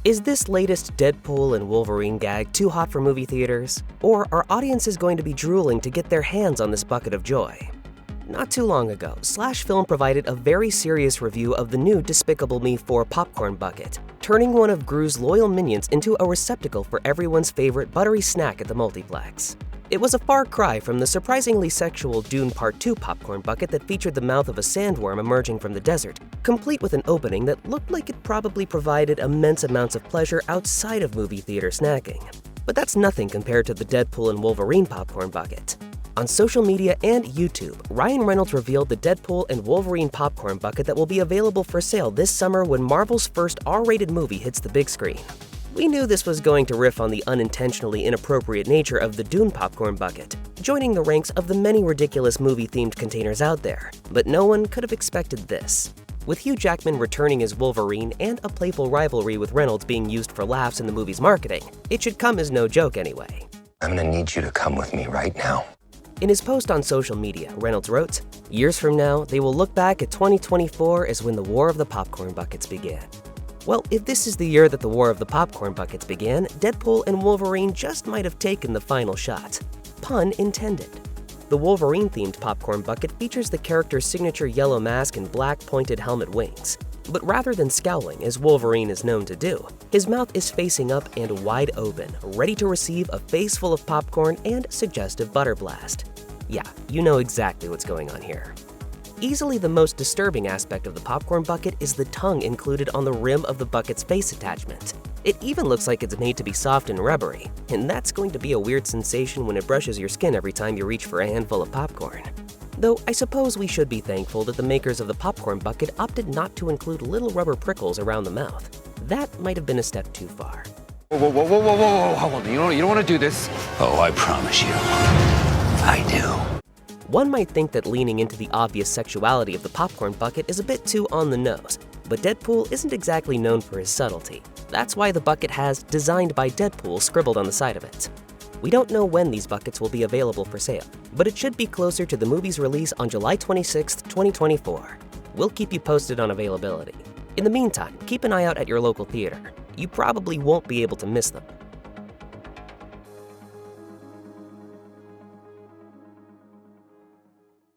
Is this latest Deadpool and Wolverine gag too hot for movie theaters? Or are audiences going to be drooling to get their hands on this bucket of joy? Not too long ago, Slash Film provided a very serious review of the new Despicable Me 4 popcorn bucket, turning one of Gru's loyal minions into a receptacle for everyone's favorite buttery snack at the multiplex. It was a far cry from the surprisingly sexual Dune Part 2 popcorn bucket that featured the mouth of a sandworm emerging from the desert, complete with an opening that looked like it probably provided immense amounts of pleasure outside of movie theater snacking. But that's nothing compared to the Deadpool and Wolverine popcorn bucket. On social media and YouTube, Ryan Reynolds revealed the Deadpool and Wolverine popcorn bucket that will be available for sale this summer when Marvel's first R-rated movie hits the big screen. We knew this was going to riff on the unintentionally inappropriate nature of the Dune popcorn bucket, joining the ranks of the many ridiculous movie-themed containers out there, but no one could have expected this. With Hugh Jackman returning as Wolverine and a playful rivalry with Reynolds being used for laughs in the movie's marketing, it should come as no joke anyway. I'm gonna need you to come with me right now. In his post on social media, Reynolds wrote, "Years from now, they will look back at 2024 as when the War of the Popcorn Buckets began." Well, if this is the year that the War of the Popcorn Buckets began, Deadpool and Wolverine just might have taken the final shot. Pun intended. The Wolverine-themed popcorn bucket features the character's signature yellow mask and black pointed helmet wings. But rather than scowling, as Wolverine is known to do, his mouth is facing up and wide open, ready to receive a face full of popcorn and suggestive butter blast. Yeah, you know exactly what's going on here. Easily the most disturbing aspect of the popcorn bucket is the tongue included on the rim of the bucket's face attachment. It even looks like it's made to be soft and rubbery, and that's going to be a weird sensation when it brushes your skin every time you reach for a handful of popcorn. Though I suppose we should be thankful that the makers of the popcorn bucket opted not to include little rubber prickles around the mouth. That might have been a step too far. Whoa, hold on. You don't want to do this. Oh, I promise you, I do. One might think that leaning into the obvious sexuality of the popcorn bucket is a bit too on the nose, but Deadpool isn't exactly known for his subtlety. That's why the bucket has "Designed by Deadpool" scribbled on the side of it. We don't know when these buckets will be available for sale, but it should be closer to the movie's release on July 26, 2024. We'll keep you posted on availability. In the meantime, keep an eye out at your local theater. You probably won't be able to miss them.